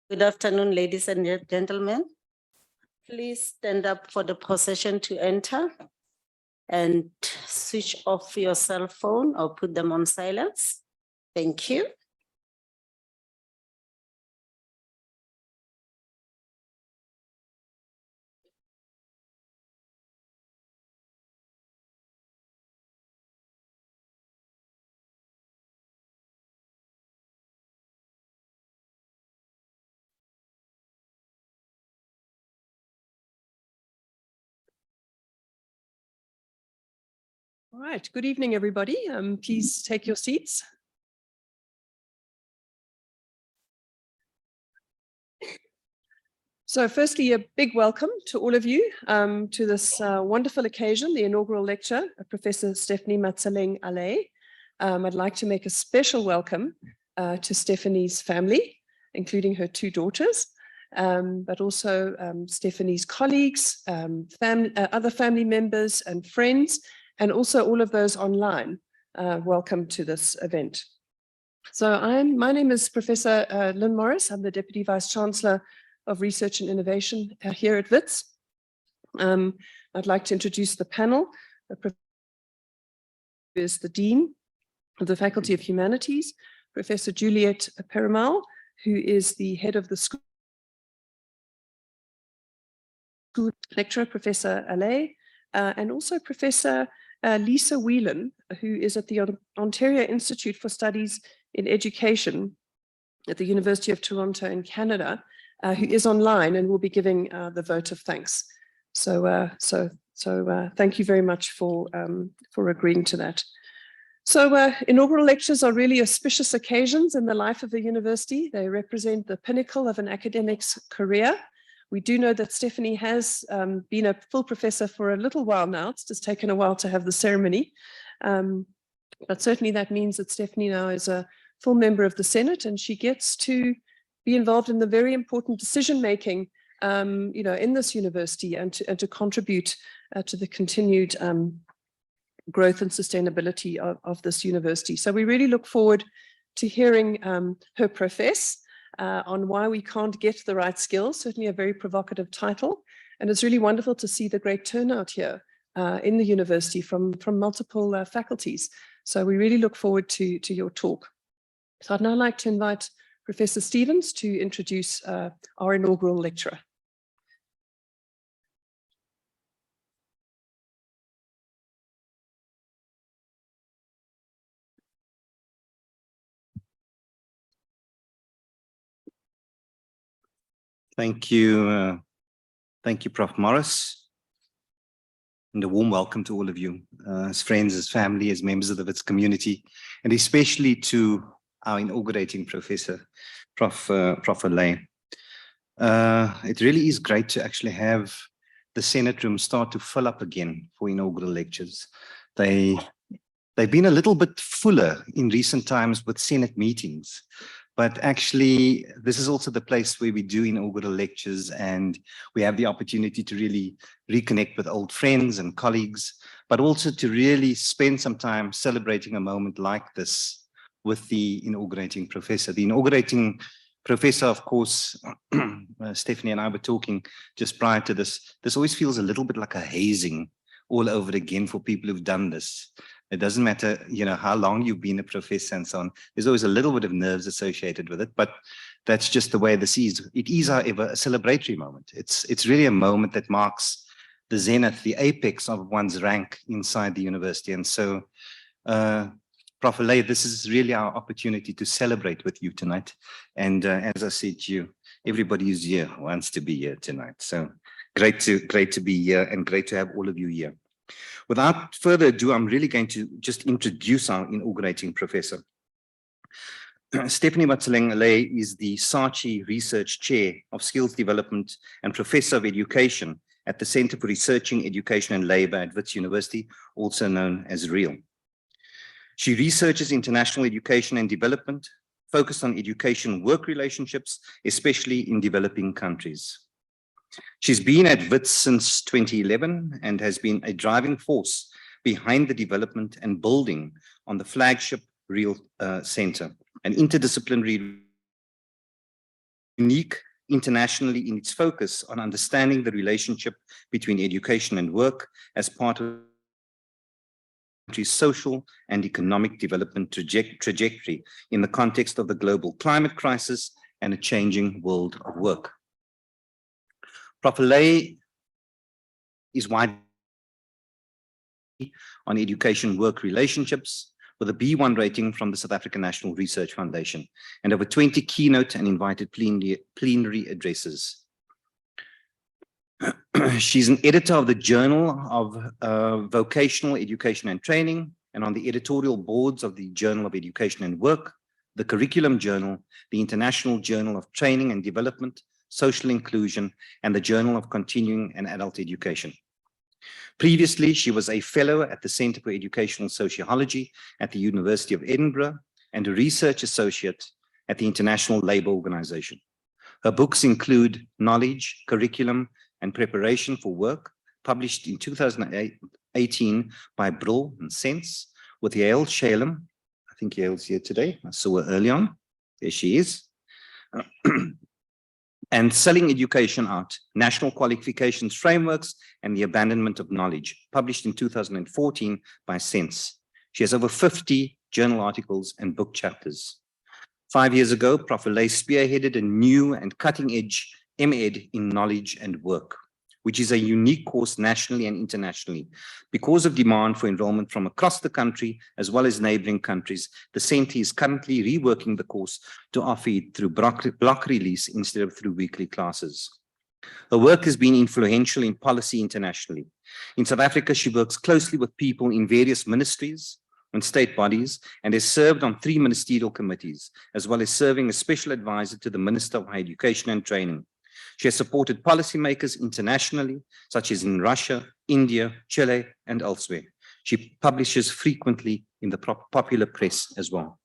Good afternoon, ladies and gentlemen. Please stand up for the procession to enter and switch off your cell phone or put them on silence. Thank you. All right, good evening, everybody. Please take your seats. So firstly, a big welcome to all of you to this wonderful occasion, the inaugural lecture of Professor Stephanie Matseleng Allais. I'd like to make a special welcome to Stephanie's family, including her two daughters, but also Stephanie's colleagues, other family members and friends, and also all of those online. Welcome to this event. So my name is Professor Lynn Morris. I'm the Deputy Vice Chancellor of Research and Innovation here at WITS. I'd like to introduce the panel. Professor is the Dean of the Faculty of Humanities, Professor Juliet Perumal, who is the head of the school lecturer, Professor Allais, and also Professor Lisa Whelan, who is at the Ontario Institute for Studies in Education at the University of Toronto in Canada, who is online and will be giving the vote of thanks. So thank you very much for agreeing to that. So inaugural lectures are really auspicious occasions in the life of a university. They represent the pinnacle of an academic's career. We do know that Stephanie has been a full professor for a little while now. It's just taken a while to have the ceremony. But certainly that means that Stephanie now is a full member of the Senate, and she gets to be involved in the very important decision-making in this university and to contribute to the continued growth and sustainability of this university. So we really look forward to hearing her profess on why we can't get the right skills, certainly a very provocative title. And it's really wonderful to see the great turnout here in the university from multiple faculties. So we really look forward to your talk. So I'd now like to invite Professor Stevens to introduce our inaugural lecturer. Thank you, Prof. Morris, and a warm welcome to all of you, as friends, as family, as members of the WITS community, and especially to our inaugurating professor, Prof. Allais. It really is great to actually have the Senate room start to fill up again for inaugural lectures. They've been a little bit fuller in recent times with Senate meetings. But actually, this is also the place where we do inaugural lectures, and we have the opportunity to really reconnect with old friends and colleagues, but also to really spend some time celebrating a moment like this with the inaugurating professor. The inaugurating professor, of course, Stephanie and I were talking just prior to this, this always feels a little bit like a hazing all over again for people who've done this. It doesn't matter, how long you've been a professor and so on. There's always a little bit of nerves associated with it, but that's just the way this is. It is, however, a celebratory moment. It's really a moment that marks the zenith, the apex of one's rank inside the university. And so, Prof. Allais, this is really our opportunity to celebrate with you tonight. And as I said to you, everybody who's here wants to be here tonight. So great to be here, and great to have all of you here. Without further ado, I'm really going to just introduce our inaugurating professor. Stephanie Matseleng Allais is the Saatchi Research Chair of Skills Development and Professor of Education at the Center for Researching Education and Labor at WITS University, also known as REAL. She researches international education and development, focused on education-work relationships, especially in developing countries. She's been at WITS since 2011 and has been a driving force behind the development and building on the flagship REAL Center, an interdisciplinary unique internationally in its focus on understanding the relationship between education and work as part of the country's social and economic development trajectory in the context of the global climate crisis and a changing world of work. Prof Allais is wide on education-work relationships with a B1 rating from the South African National Research Foundation and over 20 keynote and invited plenary addresses. She's an editor of the Journal of Vocational Education and Training and on the editorial boards of the Journal of Education and Work, the Curriculum Journal, the International Journal of Training and Development, Social Inclusion, and the Journal of Continuing and Adult Education. Previously, she was a fellow at the Center for Educational Sociology at the University of Edinburgh and a research associate at the International Labour Organization. Her books include Knowledge, Curriculum, and Preparation for Work, published in 2018 by Brill and Sense, with Yael Shalem. I think Yael's here today. I saw her early on. There she is. And Selling Education Out, National Qualifications Frameworks and the Abandonment of Knowledge, published in 2014 by Sense. She has over 50 journal articles and book chapters. 5 years ago, Prof Allais spearheaded a new and cutting-edge MEd in Knowledge and Work, which is a unique course nationally and internationally. Because of demand for enrollment from across the country, as well as neighboring countries, the Centre is currently reworking the course to offer it through block release instead of through weekly classes. Her work has been influential in policy internationally. In South Africa, she works closely with people in various ministries and state bodies and has served on 3 ministerial committees, as well as serving as special advisor to the Minister of Higher Education and Training. She has supported policymakers internationally, such as in Russia, India, Chile, and elsewhere. She publishes frequently in the popular press as well.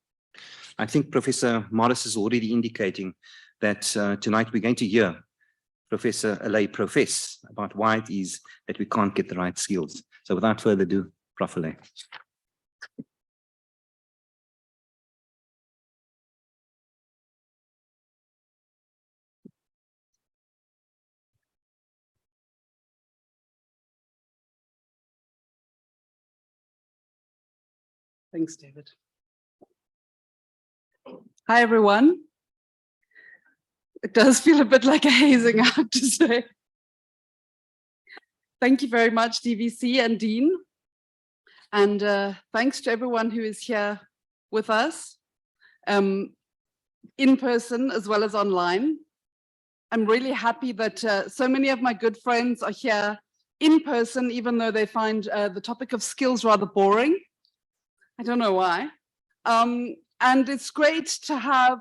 I think Professor Morris is already indicating that tonight we're going to hear Professor Allais profess about why it is that we can't get the right skills. So without further ado, Prof Allais. Thanks, David. Hi, everyone. It does feel a bit like a hazing, I have to say. Thank you very much, DVC and Dean. And thanks to everyone who is here with us, in person as well as online. I'm really happy that so many of my good friends are here in person, even though they find the topic of skills rather boring. I don't know why. And it's great to have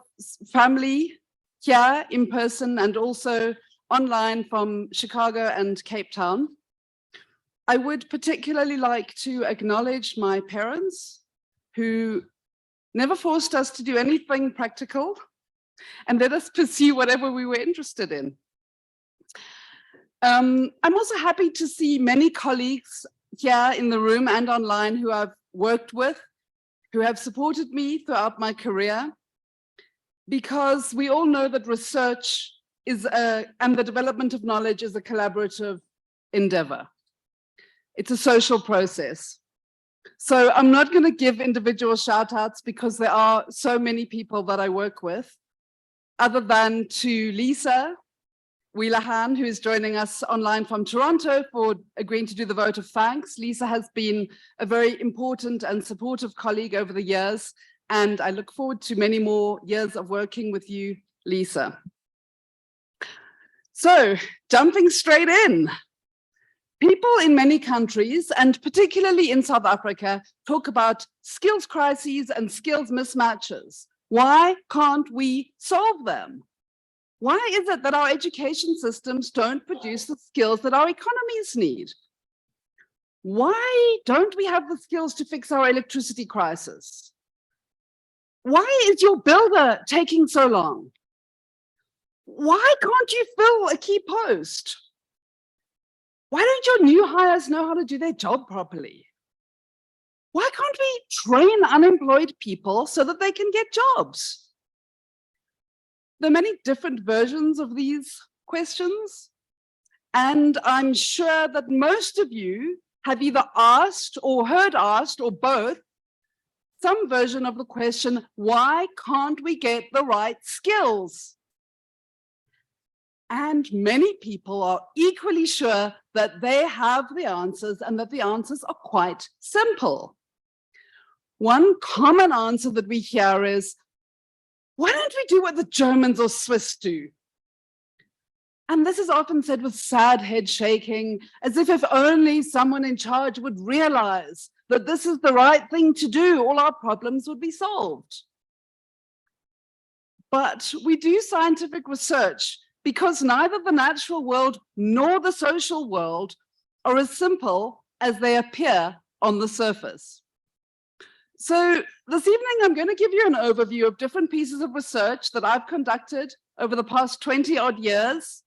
family here in person and also online from Chicago and Cape Town. I would particularly like to acknowledge my parents who never forced us to do anything practical and let us pursue whatever we were interested in. I'm also happy to see many colleagues here in the room and online who I've worked with, who have supported me throughout my career, because we all know that research is and the development of knowledge is a collaborative endeavor. It's a social process. So I'm not going to give individual shout outs because there are so many people that I work with, other than to Lisa Wheelahan, who is joining us online from Toronto, for agreeing to do the vote of thanks. Lisa has been a very important and supportive colleague over the years, and I look forward to many more years of working with you, Lisa. So, jumping straight in. People in many countries, and particularly in South Africa, talk about skills crises and skills mismatches. Why can't we solve them? Why is it that our education systems don't produce the skills that our economies need? Why don't we have the skills to fix our electricity crisis? Why is your builder taking so long? Why can't you fill a key post? Why don't your new hires know how to do their job properly? Why can't we train unemployed people so that they can get jobs? There are many different versions of these questions, and I'm sure that most of you have either asked or heard asked or both some version of the question, why can't we get the right skills? And many people are equally sure that they have the answers and that the answers are quite simple. One common answer that we hear is, why don't we do what the Germans or Swiss do? And this is often said with sad head shaking, as if only someone in charge would realize that this is the right thing to do, all our problems would be solved. But we do scientific research because neither the natural world nor the social world are as simple as they appear on the surface. So this evening, I'm going to give you an overview of different pieces of research that I've conducted over the past 20 odd years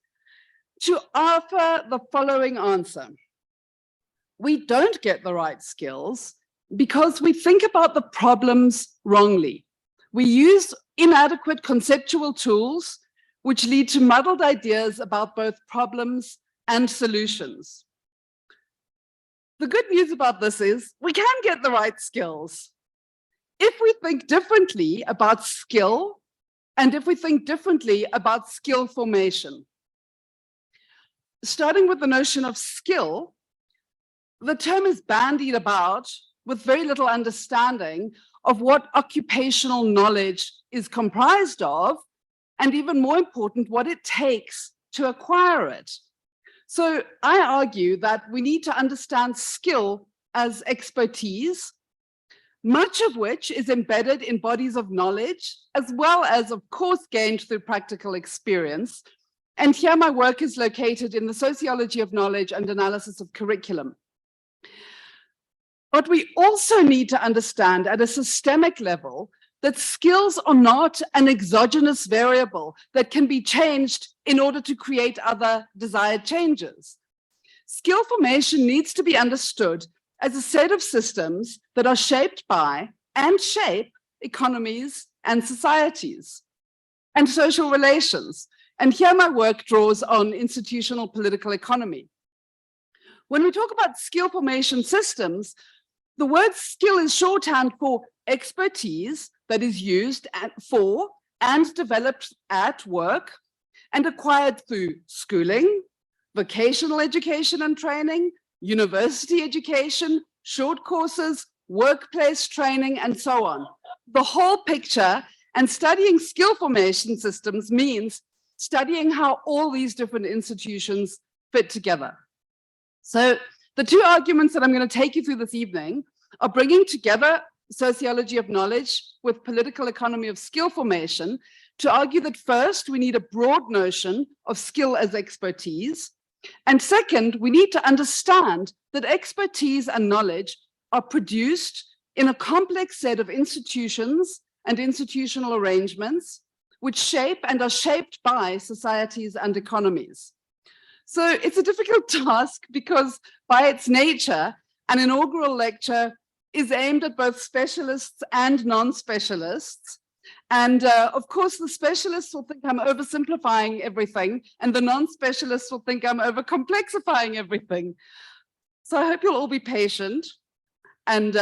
to offer the following answer. We don't get the right skills because we think about the problems wrongly. We use inadequate conceptual tools, which lead to muddled ideas about both problems and solutions. The good news about this is we can get the right skills if we think differently about skill and if we think differently about skill formation. Starting with the notion of skill, the term is bandied about with very little understanding of what occupational knowledge is comprised of, and even more important, what it takes to acquire it. So I argue that we need to understand skill as expertise, much of which is embedded in bodies of knowledge, as well as, of course, gained through practical experience. And here my work is located in the sociology of knowledge and analysis of curriculum. But we also need to understand at a systemic level that skills are not an exogenous variable that can be changed in order to create other desired changes. Skill formation needs to be understood as a set of systems that are shaped by and shape economies and societies and social relations. And here my work draws on institutional political economy. When we talk about skill formation systems, the word skill is shorthand for expertise that is used for and developed at work and acquired through schooling, vocational education and training, university education, short courses, workplace training, and so on. The whole picture, and studying skill formation systems means studying how all these different institutions fit together. So the two arguments that I'm going to take you through this evening are bringing together sociology of knowledge with political economy of skill formation to argue that first, we need a broad notion of skill as expertise. And second, we need to understand that expertise and knowledge are produced in a complex set of institutions and institutional arrangements which shape and are shaped by societies and economies. So it's a difficult task because by its nature, an inaugural lecture is aimed at both specialists and non-specialists. And of course, the specialists will think I'm oversimplifying everything, and the non-specialists will think I'm overcomplexifying everything. So I hope you'll all be patient and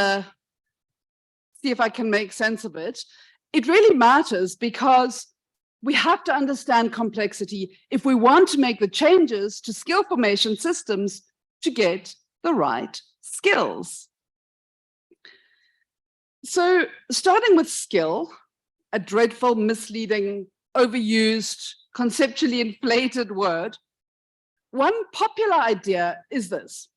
see if I can make sense of it. It really matters because we have to understand complexity if we want to make the changes to skill formation systems to get the right skills. So starting with skill, a dreadful, misleading, overused, conceptually inflated word, one popular idea is this.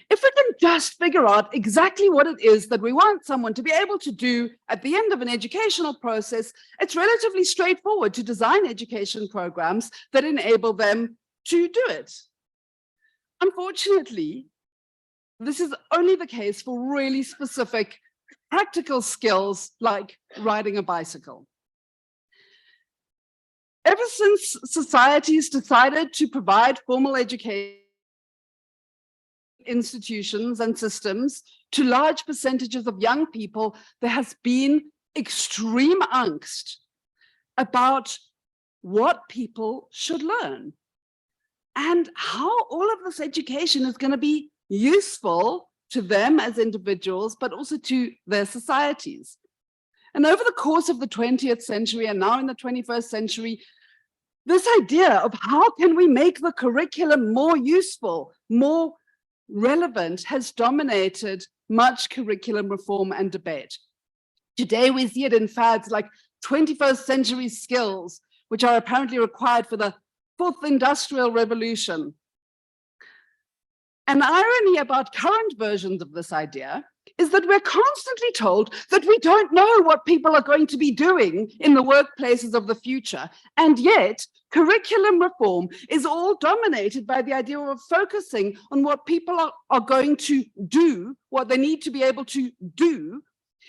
If we can just figure out exactly what it is that we want someone to be able to do at the end of an educational process, it's relatively straightforward to design education programs that enable them to do it. Unfortunately, this is only the case for really specific practical skills like riding a bicycle. Ever since societies decided to provide formal education institutions and systems to large percentages of young people, there has been extreme angst about what people should learn and how all of this education is going to be useful to them as individuals, but also to their societies. And over the course of the 20th century and now in the 21st century, this idea of how can we make the curriculum more useful, more relevant, has dominated much curriculum reform and debate. Today, we see it in fads like 21st century skills, which are apparently required for the fourth industrial revolution. An irony about current versions of this idea is that we're constantly told that we don't know what people are going to be doing in the workplaces of the future. And yet, curriculum reform is all dominated by the idea of focusing on what people are going to do, what they need to be able to do,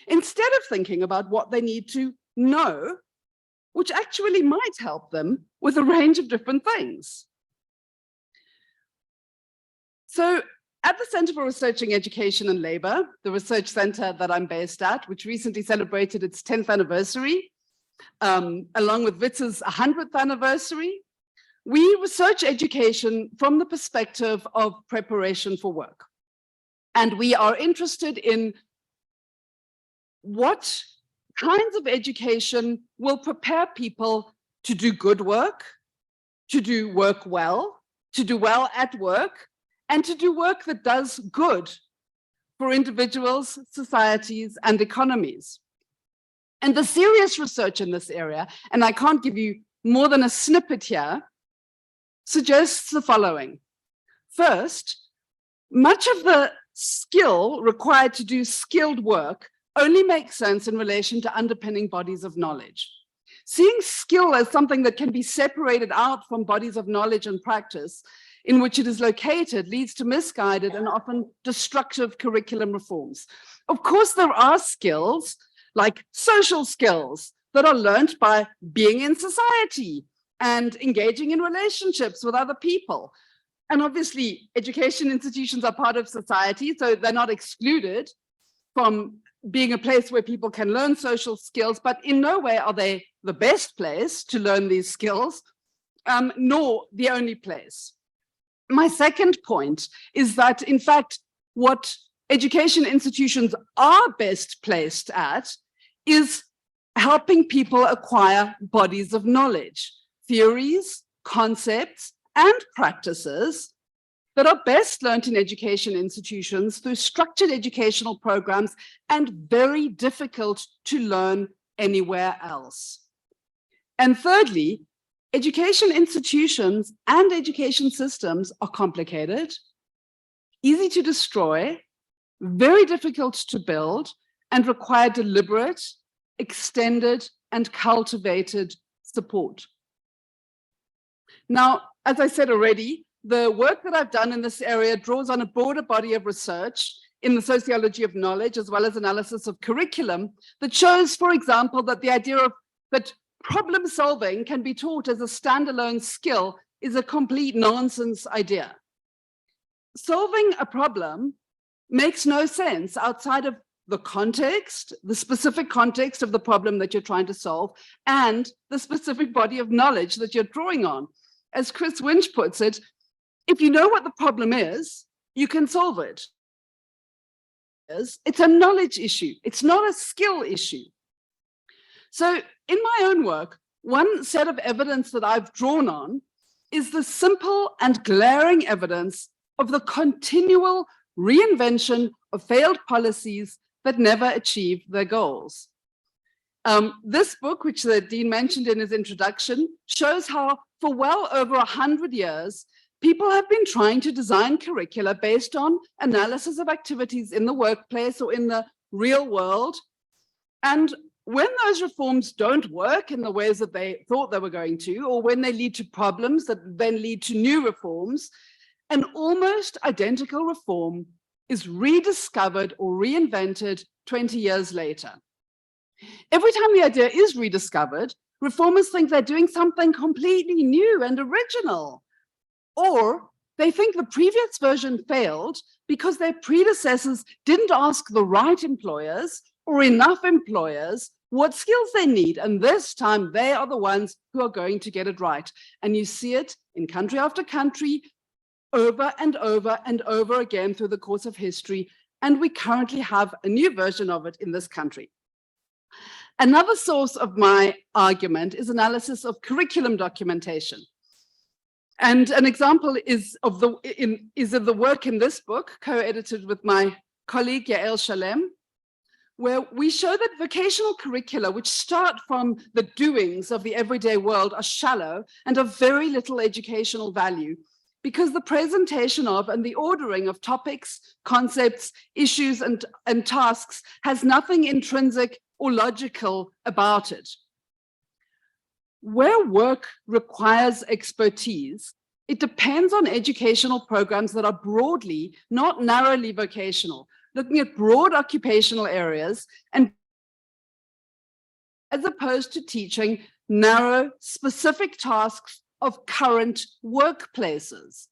instead of thinking about what they need to know, which actually might help them with a range of different things. So at the Center for Researching Education and Labor, the research center that I'm based at, which recently celebrated its 10th anniversary, along with WITS's 100th anniversary, we research education from the perspective of preparation for work. And we are interested in what kinds of education will prepare people to do good work, to do work well, to do well at work, and to do work that does good for individuals, societies, and economies. And the serious research in this area, and I can't give you more than a snippet here, suggests the following. First, much of the skill required to do skilled work only makes sense in relation to underpinning bodies of knowledge. Seeing skill as something that can be separated out from bodies of knowledge and practice in which it is located leads to misguided and often destructive curriculum reforms. Of course, there are skills like social skills that are learned by being in society and engaging in relationships with other people. And obviously, education institutions are part of society, so they're not excluded from being a place where people can learn social skills, but in no way are they the best place to learn these skills, nor the only place. My second point is that, in fact, what education institutions are best placed at is helping people acquire bodies of knowledge, theories, concepts, and practices that are best learned in education institutions through structured educational programs and very difficult to learn anywhere else. And thirdly, education institutions and education systems are complicated, easy to destroy, very difficult to build, and require deliberate, extended, and cultivated support. Now, as I said already, the work that I've done in this area draws on a broader body of research in the sociology of knowledge, as well as analysis of curriculum, that shows, for example, that the idea of that problem solving can be taught as a standalone skill is a complete nonsense idea. Solving a problem makes no sense outside of the context, the specific context of the problem that you're trying to solve, and the specific body of knowledge that you're drawing on. As Chris Winch puts it, if you know what the problem is, you can solve it. It's a knowledge issue. It's not a skill issue. So in my own work, one set of evidence that I've drawn on is the simple and glaring evidence of the continual reinvention of failed policies that never achieved their goals. This book, which the Dean mentioned in his introduction, shows how for well over 100 years, people have been trying to design curricula based on analysis of activities in the workplace or in the real world. And when those reforms don't work in the ways that they thought they were going to, or when they lead to problems that then lead to new reforms, an almost identical reform is rediscovered or reinvented 20 years later. Every time the idea is rediscovered, reformers think they're doing something completely new and original, or they think the previous version failed because their predecessors didn't ask the right employers or enough employers what skills they need. And this time they are the ones who are going to get it right. And you see it in country after country, over and over and over again through the course of history. And we currently have a new version of it in this country. Another source of my argument is analysis of curriculum documentation. And an example is of the work in this book, co-edited with my colleague Yael Shalem, where we show that vocational curricula, which start from the doings of the everyday world, are shallow and of very little educational value, because the presentation of and the ordering of topics, concepts, issues, and tasks has nothing intrinsic or logical about it. Where work requires expertise, it depends on educational programs that are broadly, not narrowly vocational, looking at broad occupational areas, and as opposed to teaching narrow, specific tasks of current workplaces.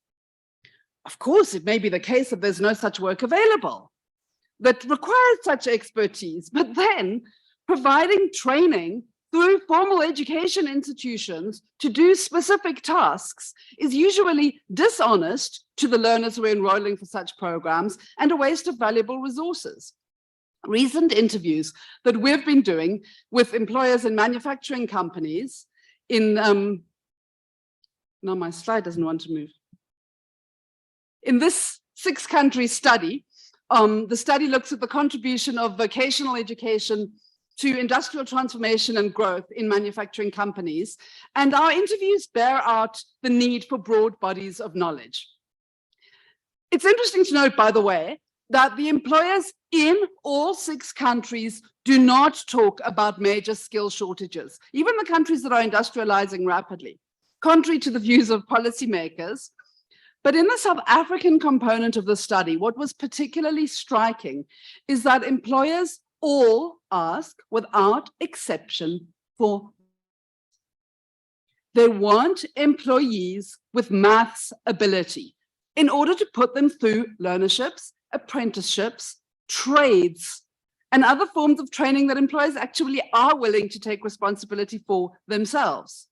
Of course, it may be the case that there's no such work available that requires such expertise, but then providing training through formal education institutions to do specific tasks is usually dishonest to the learners who are enrolling for such programs and a waste of valuable resources. Recent interviews that we've been doing with employers and manufacturing companies in, now my slide doesn't want to move. In this 6-country study, the study looks at the contribution of vocational education to industrial transformation and growth in manufacturing companies. And our interviews bear out the need for broad bodies of knowledge. It's interesting to note, by the way, that the employers in all 6 countries do not talk about major skill shortages, even the countries that are industrializing rapidly, contrary to the views of policymakers. But in the South African component of the study, what was particularly striking is that employers all ask, without exception, for. They want employees with maths ability in order to put them through learnerships, apprenticeships, trades, and other forms of training that employers actually are willing to take responsibility for themselves.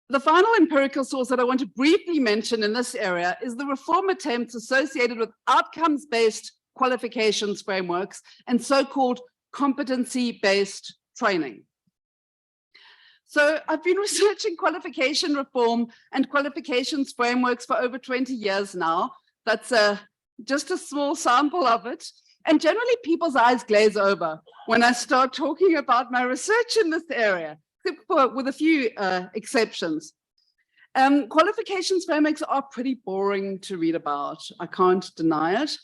The final empirical source that I want to briefly mention in this area is the reform attempts associated with outcomes-based qualifications frameworks and so-called competency-based training. So I've been researching qualification reform and qualifications frameworks for over 20 years now. That's just a small sample of it. And generally people's eyes glaze over when I start talking about my research in this area, with a few exceptions. Qualifications frameworks are pretty boring to read about. I can't deny it.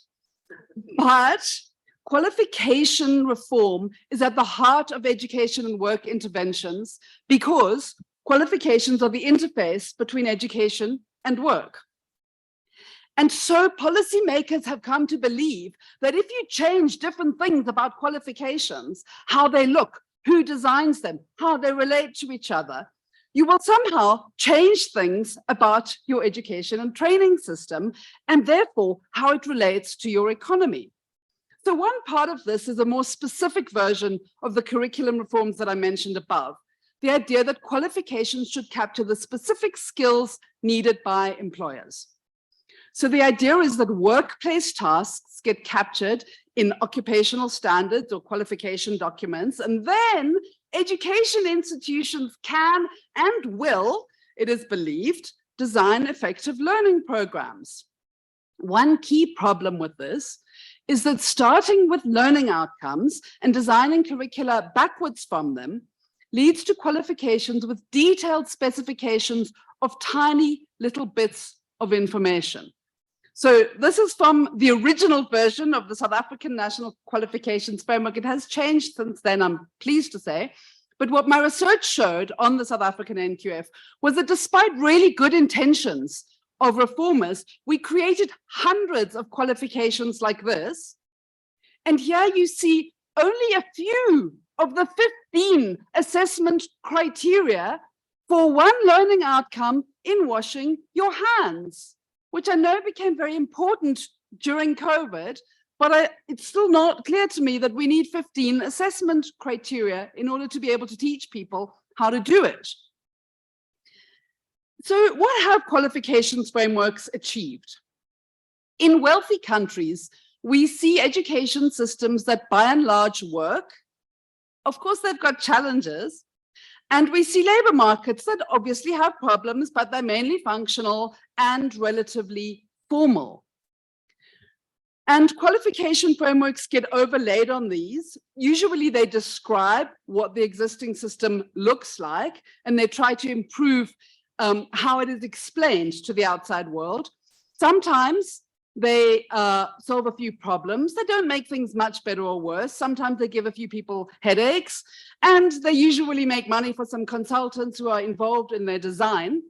But qualification reform is at the heart of education and work interventions because qualifications are the interface between education and work. And so policymakers have come to believe that if you change different things about qualifications, how they look, who designs them, how they relate to each other, you will somehow change things about your education and training system, and therefore how it relates to your economy. So one part of this is a more specific version of the curriculum reforms that I mentioned above, the idea that qualifications should capture the specific skills needed by employers. So the idea is that workplace tasks get captured in occupational standards or qualification documents, and then education institutions can and will, it is believed, design effective learning programs. One key problem with this is that starting with learning outcomes and designing curricula backwards from them leads to qualifications with detailed specifications of tiny little bits of information. So this is from the original version of the South African National Qualifications Framework. It has changed since then, I'm pleased to say. But what my research showed on the South African NQF was that despite really good intentions of reformers, we created hundreds of qualifications like this. And here you see only a few of the 15 assessment criteria for one learning outcome in washing your hands, which I know became very important during COVID, but it's still not clear to me that we need 15 assessment criteria in order to be able to teach people how to do it. So what have qualifications frameworks achieved? In wealthy countries, we see education systems that by and large work. Of course, they've got challenges. And we see labor markets that obviously have problems, but they're mainly functional and relatively formal. And qualification frameworks get overlaid on these. Usually they describe what the existing system looks like, and they try to improve how it is explained to the outside world. Sometimes they solve a few problems. They don't make things much better or worse. Sometimes they give a few people headaches, and they usually make money for some consultants who are involved in their design.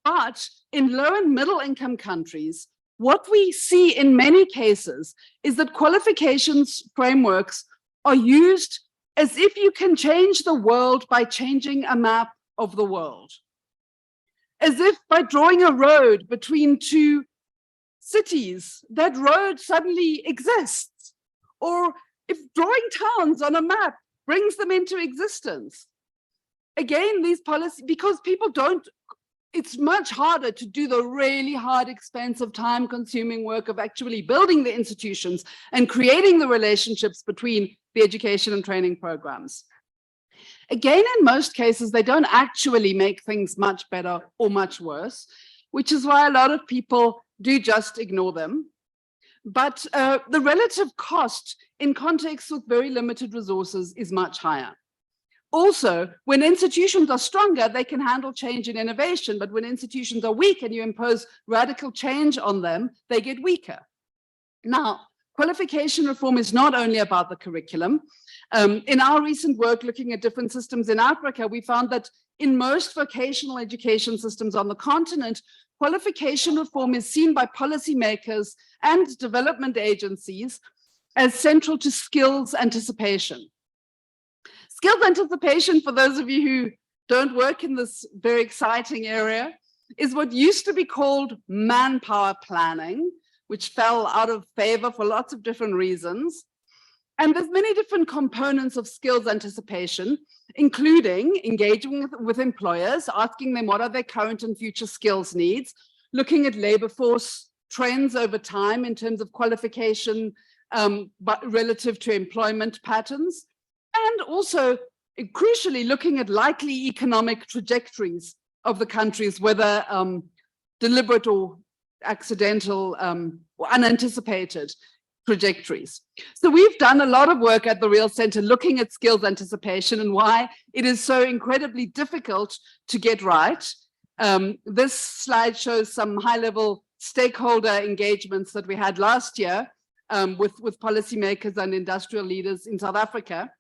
But in low and middle income countries, what we see in many cases is that qualifications frameworks are used as if you can change the world by changing a map of the world. As if by drawing a road between two cities, that road suddenly exists. Or if drawing towns on a map brings them into existence. Again, these policies, because people don't, it's much harder to do the really hard, expensive, time-consuming work of actually building the institutions and creating the relationships between the education and training programs. Again, in most cases, they don't actually make things much better or much worse, which is why a lot of people do just ignore them. But the relative cost in contexts with very limited resources is much higher. Also, when institutions are stronger, they can handle change and innovation, but when institutions are weak and you impose radical change on them, they get weaker. Now, qualification reform is not only about the curriculum. In our recent work looking at different systems in Africa, we found that in most vocational education systems on the continent, qualification reform is seen by policymakers and development agencies as central to skills anticipation. Skills anticipation, for those of you who don't work in this very exciting area, is what used to be called manpower planning, which fell out of favor for lots of different reasons. And there's many different components of skills anticipation, including engaging with employers, asking them what are their current and future skills needs, looking at labor force trends over time in terms of qualification, but relative to employment patterns, and also crucially looking at likely economic trajectories of the countries, whether deliberate or accidental or unanticipated trajectories. So we've done a lot of work at the Real Center looking at skills anticipation and why it is so incredibly difficult to get right. This slide shows some high-level stakeholder engagements that we had last year with policymakers and industrial leaders in South Africa.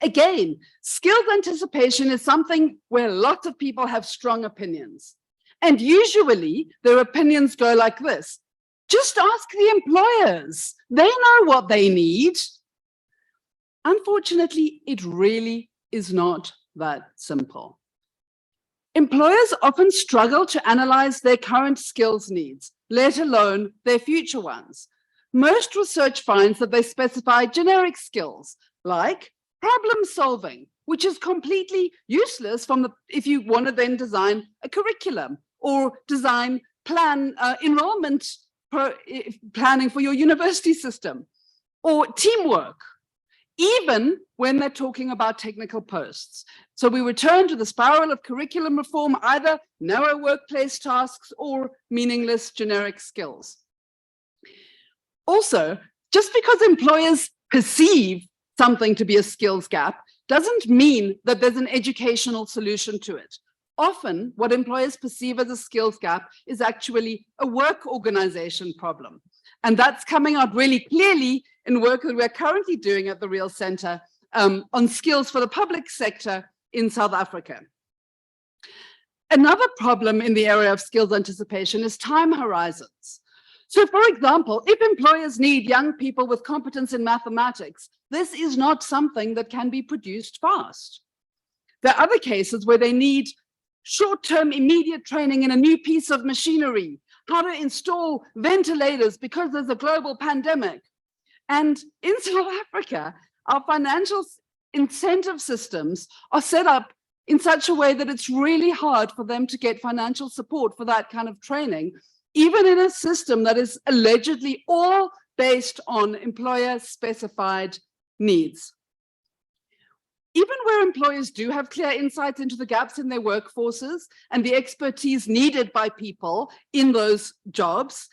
Again, skills anticipation is something where lots of people have strong opinions. And usually their opinions go like this: just ask the employers, they know what they need. Unfortunately, it really is not that simple. Employers often struggle to analyze their current skills needs, let alone their future ones. Most research finds that they specify generic skills like problem solving, which is completely useless if you want to then design a curriculum or design enrollment planning for your university system, or teamwork, even when they're talking about technical posts. So we return to the spiral of curriculum reform, either narrow workplace tasks or meaningless generic skills. Also, just because employers perceive something to be a skills gap doesn't mean that there's an educational solution to it. Often, what employers perceive as a skills gap is actually a work organization problem. And that's coming out really clearly in work that we're currently doing at the Real Center on skills for the public sector in South Africa. Another problem in the area of skills anticipation is time horizons. So for example, if employers need young people with competence in mathematics, this is not something that can be produced fast. There are other cases where they need short-term immediate training in a new piece of machinery, how to install ventilators because there's a global pandemic. And in South Africa, our financial incentive systems are set up in such a way that it's really hard for them to get financial support for that kind of training, even in a system that is allegedly all based on employer-specified needs. Even where employers do have clear insights into the gaps in their workforces and the expertise needed by people in those jobs,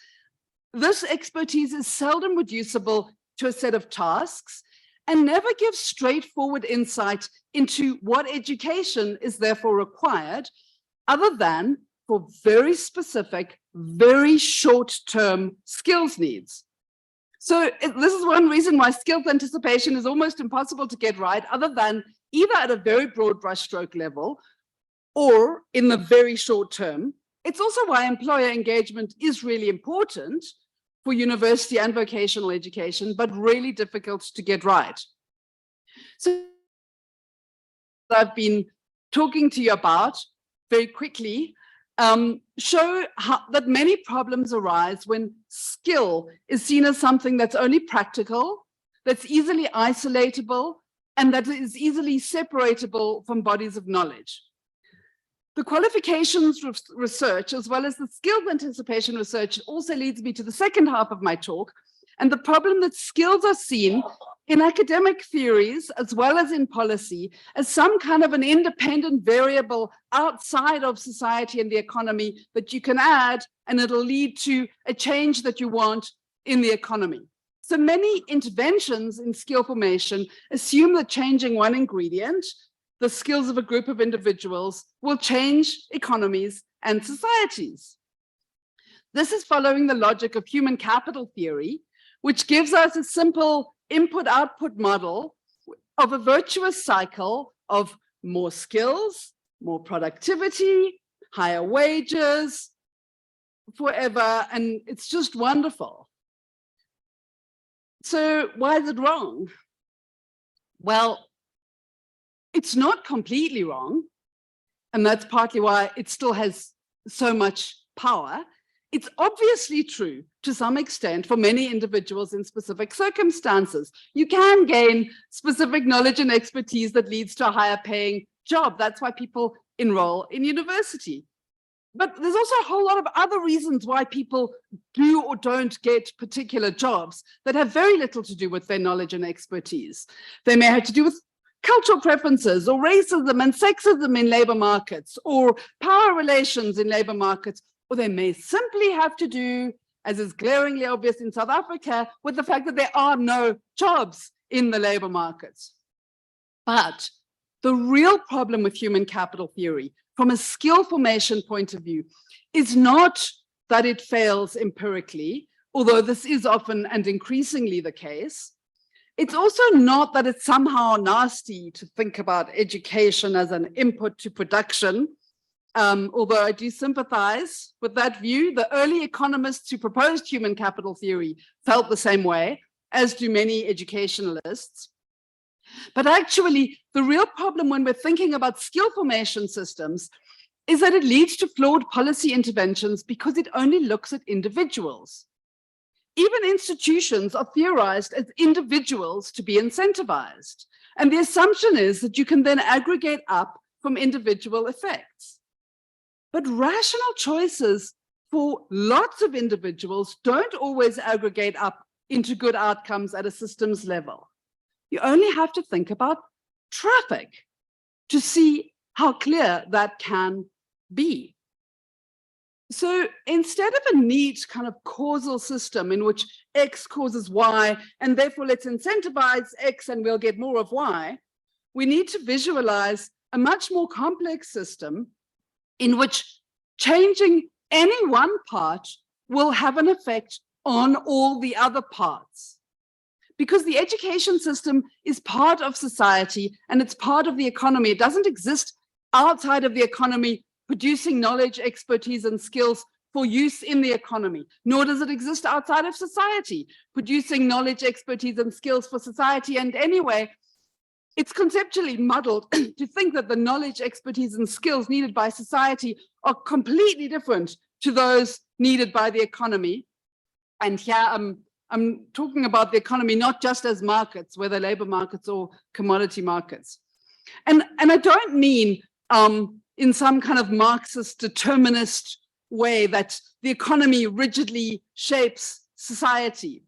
this expertise is seldom reducible to a set of tasks and never gives straightforward insight into what education is therefore required, other than for very specific, very short-term skills needs. So this is one reason why skills anticipation is almost impossible to get right, other than either at a very broad brushstroke level or in the very short term. It's also why employer engagement is really important for university and vocational education, but really difficult to get right. So I've been talking to you about very quickly show that many problems arise when skill is seen as something that's only practical, that's easily isolatable, and that is easily separatable from bodies of knowledge. The qualifications research, as well as the skills anticipation research, also leads me to the second half of my talk, and the problem that skills are seen in academic theories, as well as in policy, as some kind of an independent variable outside of society and the economy that you can add, and it'll lead to a change that you want in the economy. So many interventions in skill formation assume that changing one ingredient, the skills of a group of individuals, will change economies and societies. This is following the logic of human capital theory, which gives us a simple input-output model of a virtuous cycle of more skills, more productivity, higher wages, forever, and it's just wonderful. So why is it wrong? Well, it's not completely wrong, and that's partly why it still has so much power. It's obviously true to some extent for many individuals in specific circumstances. You can gain specific knowledge and expertise that leads to a higher paying job. That's why people enroll in university. But there's also a whole lot of other reasons why people do or don't get particular jobs that have very little to do with their knowledge and expertise. They may have to do with cultural preferences or racism and sexism in labor markets, or power relations in labor markets, or they may simply have to do, as is glaringly obvious in South Africa, with the fact that there are no jobs in the labor markets. But the real problem with human capital theory, from a skill formation point of view, is not that it fails empirically, although this is often and increasingly the case. It's also not that it's somehow nasty to think about education as an input to production, although I do sympathize with that view. The early economists who proposed human capital theory felt the same way, as do many educationalists. But actually, the real problem when we're thinking about skill formation systems is that it leads to flawed policy interventions because it only looks at individuals. Even institutions are theorized as individuals to be incentivized. And the assumption is that you can then aggregate up from individual effects. But rational choices for lots of individuals don't always aggregate up into good outcomes at a systems level. You only have to think about traffic to see how clear that can be. So instead of a neat kind of causal system in which X causes Y, and therefore let's incentivize X and we'll get more of Y, we need to visualize a much more complex system in which changing any one part will have an effect on all the other parts. Because the education system is part of society and it's part of the economy. It doesn't exist outside of the economy, producing knowledge, expertise, and skills for use in the economy, nor does it exist outside of society, producing knowledge, expertise, and skills for society. And anyway, it's conceptually muddled to think that the knowledge, expertise, and skills needed by society are completely different to those needed by the economy. And here I'm talking about the economy, not just as markets, whether labor markets or commodity markets. And I don't mean in some kind of Marxist determinist way that the economy rigidly shapes society,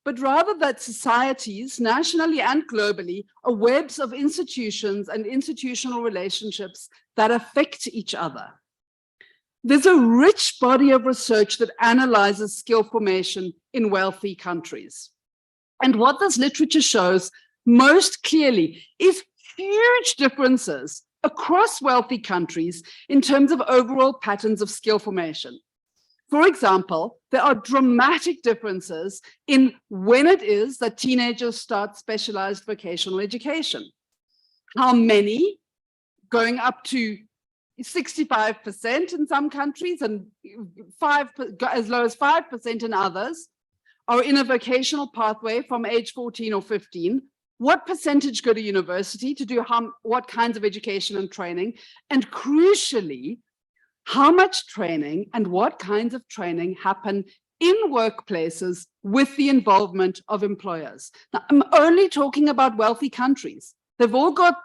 but rather that societies, nationally and globally, are webs of institutions and institutional relationships that affect each other. There's a rich body of research that analyzes skill formation in wealthy countries. And what this literature shows most clearly is huge differences across wealthy countries in terms of overall patterns of skill formation. For example, there are dramatic differences in when it is that teenagers start specialized vocational education. How many, going up to 65% in some countries and as low as 5% in others, are in a vocational pathway from age 14 or 15. What percentage go to university to do what kinds of education and training? And crucially, how much training and what kinds of training happen in workplaces with the involvement of employers? Now, I'm only talking about wealthy countries. They've all got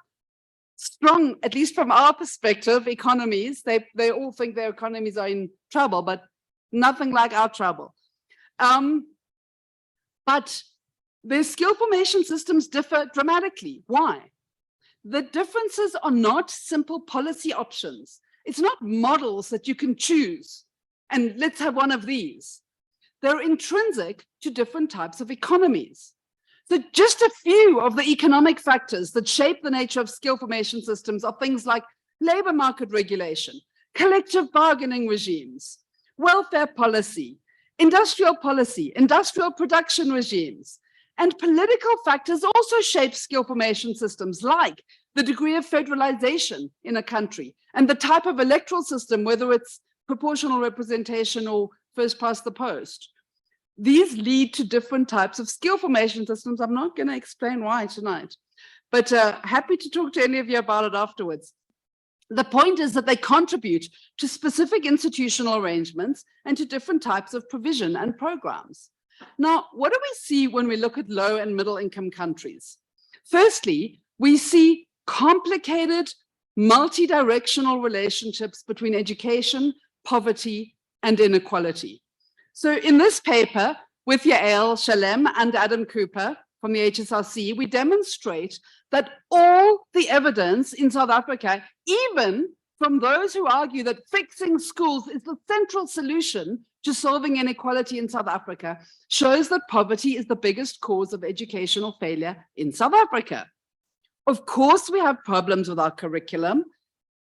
strong, at least from our perspective, economies. They all think their economies are in trouble, but nothing like our trouble. But their skill formation systems differ dramatically. Why? The differences are not simple policy options. It's not models that you can choose and let's have one of these. They're intrinsic to different types of economies. So just a few of the economic factors that shape the nature of skill formation systems are things like labor market regulation, collective bargaining regimes, welfare policy, industrial production regimes, and political factors also shape skill formation systems, like the degree of federalization in a country and the type of electoral system, whether it's proportional representation or first past the post. These lead to different types of skill formation systems. I'm not going to explain why tonight, but happy to talk to any of you about it afterwards. The point is that they contribute to specific institutional arrangements and to different types of provision and programs. Now, what do we see when we look at low and middle income countries? Firstly, we see complicated, multi-directional relationships between education, poverty, and inequality. So in this paper, with Yael Shalem and Adam Cooper from the HSRC, we demonstrate that all the evidence in South Africa, even from those who argue that fixing schools is the central solution to solving inequality in South Africa, shows that poverty is the biggest cause of educational failure in South Africa. Of course, we have problems with our curriculum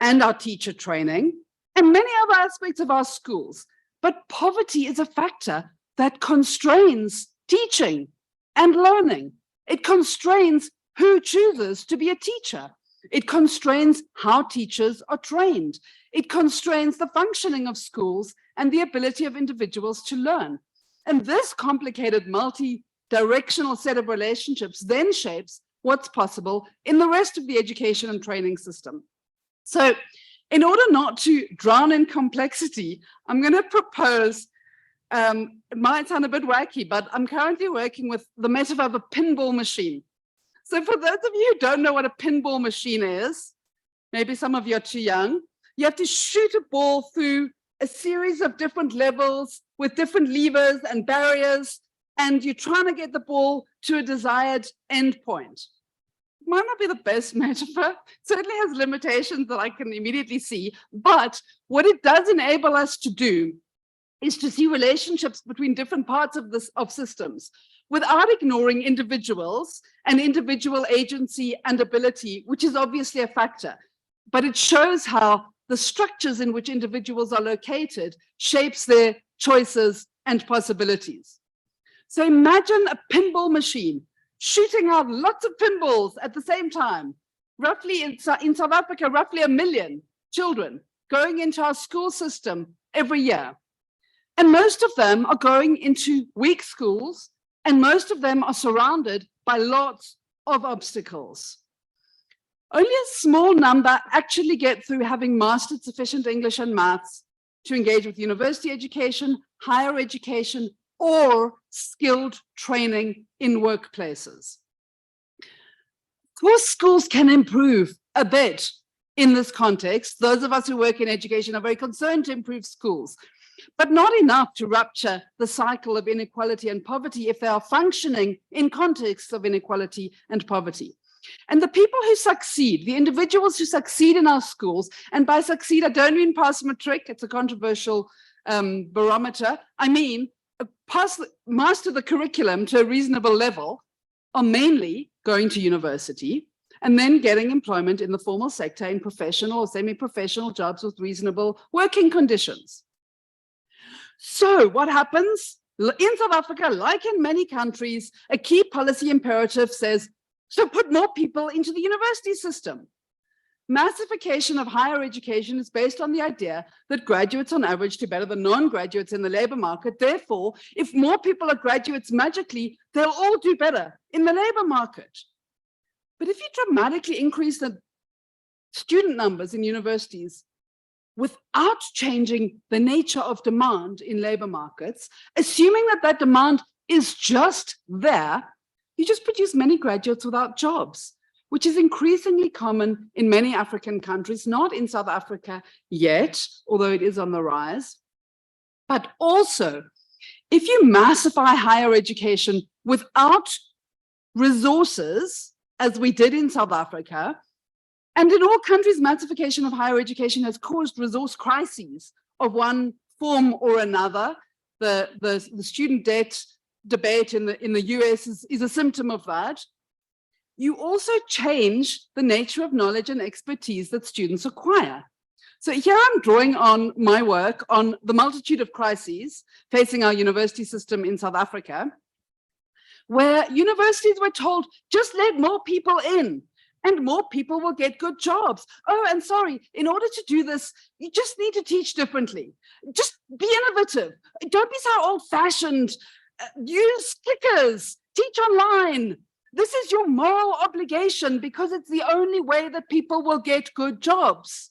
and our teacher training and many other aspects of our schools, but poverty is a factor that constrains teaching and learning. It constrains who chooses to be a teacher. It constrains how teachers are trained. It constrains the functioning of schools and the ability of individuals to learn. And this complicated multi-directional set of relationships then shapes what's possible in the rest of the education and training system. So in order not to drown in complexity, I'm going to propose, it might sound a bit wacky, but I'm currently working with the metaphor of a pinball machine. So for those of you who don't know what a pinball machine is, maybe some of you are too young, you have to shoot a ball through a series of different levels with different levers and barriers, and you're trying to get the ball to a desired endpoint. Might not be the best metaphor, certainly has limitations that I can immediately see, but what it does enable us to do is to see relationships between different parts of systems without ignoring individuals and individual agency and ability, which is obviously a factor. But it shows how the structures in which individuals are located shapes their choices and possibilities. So imagine a pinball machine shooting out lots of pinballs at the same time. Roughly in South Africa, roughly 1 million children going into our school system every year. And most of them are going into weak schools, and most of them are surrounded by lots of obstacles. Only a small number actually get through having mastered sufficient English and maths to engage with university education, higher education, or skilled training in workplaces. Of course, schools can improve a bit in this context. Those of us who work in education are very concerned to improve schools, but not enough to rupture the cycle of inequality and poverty if they are functioning in contexts of inequality and poverty. And the people who succeed, the individuals who succeed in our schools, and by succeed, I don't mean pass matric, it's a controversial barometer. I mean, master the curriculum to a reasonable level, are mainly going to university and then getting employment in the formal sector in professional or semi-professional jobs with reasonable working conditions. So what happens? In South Africa, like in many countries, a key policy imperative says, so put more people into the university system. Massification of higher education is based on the idea that graduates on average do better than non-graduates in the labor market. Therefore, if more people are graduates magically, they'll all do better in the labor market. But if you dramatically increase the student numbers in universities without changing the nature of demand in labor markets, assuming that that demand is just there, you just produce many graduates without jobs, which is increasingly common in many African countries, not in South Africa yet, although it is on the rise. But also, if you massify higher education without resources, as we did in South Africa, and in all countries, massification of higher education has caused resource crises of one form or another. The student debt debate in the US is a symptom of that. You also change the nature of knowledge and expertise that students acquire. So here I'm drawing on my work on the multitude of crises facing our university system in South Africa, where universities were told, just let more people in and more people will get good jobs. Oh, and sorry, in order to do this, you just need to teach differently. Just be innovative. Don't be so old-fashioned. Use stickers, teach online. This is your moral obligation because it's the only way that people will get good jobs.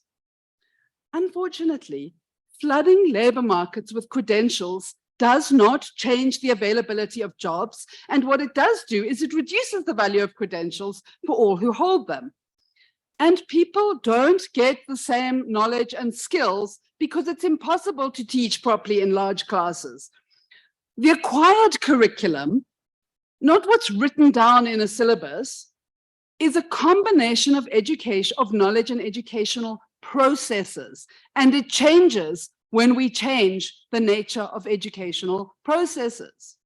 Unfortunately, flooding labor markets with credentials does not change the availability of jobs. And what it does do is it reduces the value of credentials for all who hold them. And people don't get the same knowledge and skills because it's impossible to teach properly in large classes. The acquired curriculum, not what's written down in a syllabus, is a combination of education, of knowledge and educational processes. And it changes when we change the nature of educational processes.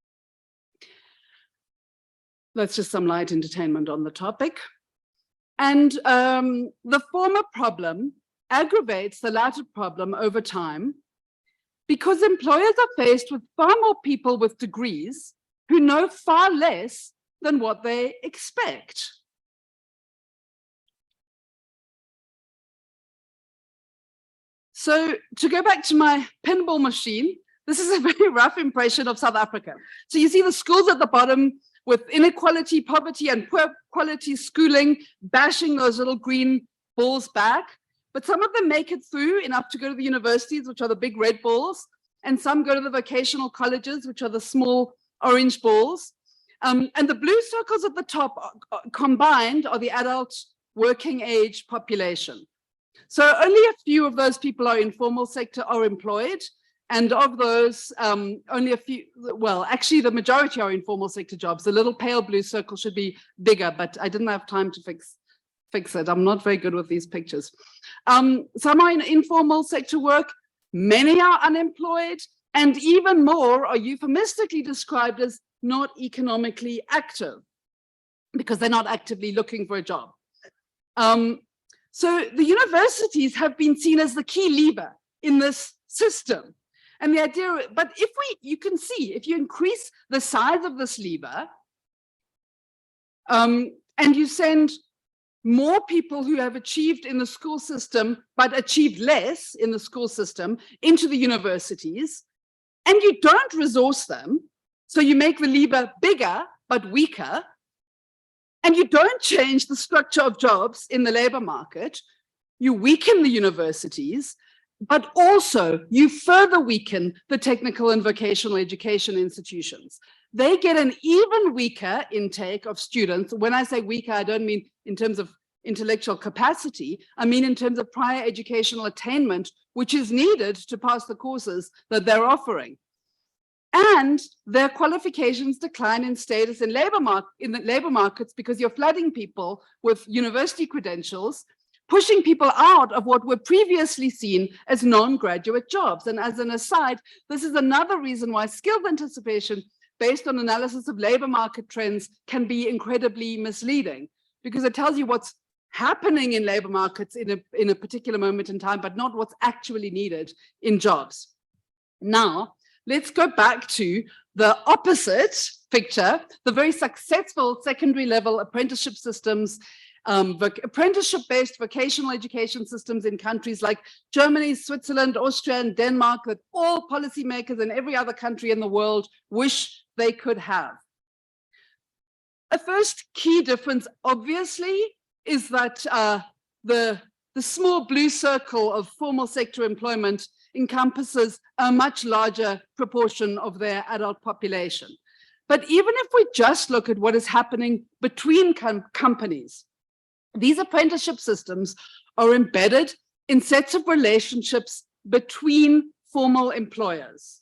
That's just some light entertainment on the topic. And the former problem aggravates the latter problem over time because employers are faced with far more people with degrees who know far less than what they expect. So to go back to my pinball machine, this is a very rough impression of South Africa. So you see the schools at the bottom with inequality, poverty, and poor quality schooling, bashing those little green balls back. But some of them make it through enough to go to the universities, which are the big red balls, and some go to the vocational colleges, which are the small orange balls. And the blue circles at the top combined are the adult working age population. So only a few of those people are in formal sector or employed. And of those, only a few, well, actually the majority are in formal sector jobs. The little pale blue circle should be bigger, but I didn't have time to fix it. I'm not very good with these pictures. Some are in informal sector work, many are unemployed, and even more are euphemistically described as not economically active because they're not actively looking for a job. So the universities have been seen as the key lever in this system. And the idea, but if you can see, if you increase the size of this lever and you send more people who have achieved in the school system, but achieved less in the school system into the universities, and you don't resource them, so you make the lever bigger, but weaker, and you don't change the structure of jobs in the labor market, you weaken the universities, but also you further weaken the technical and vocational education institutions. They get an even weaker intake of students. When I say weaker, I don't mean in terms of intellectual capacity, I mean in terms of prior educational attainment, which is needed to pass the courses that they're offering. And their qualifications decline in status in the labor markets because you're flooding people with university credentials, pushing people out of what were previously seen as non-graduate jobs. And as an aside, this is another reason why skills anticipation based on analysis of labor market trends can be incredibly misleading, because it tells you what's happening in labor markets in a particular moment in time, but not what's actually needed in jobs. Now, let's go back to the opposite picture, the very successful secondary level apprenticeship systems, apprenticeship-based vocational education systems in countries like Germany, Switzerland, Austria, and Denmark that all policymakers in every other country in the world wish they could have. A first key difference, obviously, is that the small blue circle of formal sector employment encompasses a much larger proportion of their adult population. But even if we just look at what is happening between companies, these apprenticeship systems are embedded in sets of relationships between formal employers.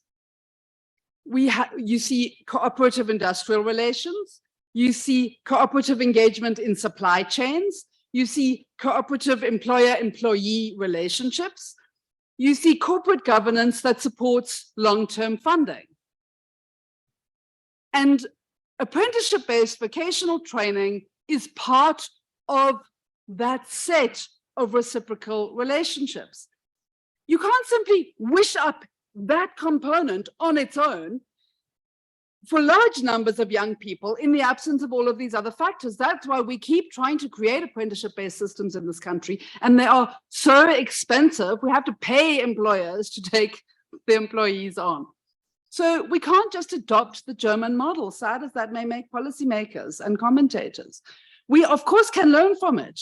You see cooperative industrial relations, you see cooperative engagement in supply chains, you see cooperative employer-employee relationships, you see corporate governance that supports long-term funding. And apprenticeship-based vocational training is part of that set of reciprocal relationships. You can't simply wish up that component on its own for large numbers of young people in the absence of all of these other factors. That's why we keep trying to create apprenticeship-based systems in this country, and they are so expensive. We have to pay employers to take the employees on. So we can't just adopt the German model, sad as that may make policymakers and commentators. We, of course, can learn from it,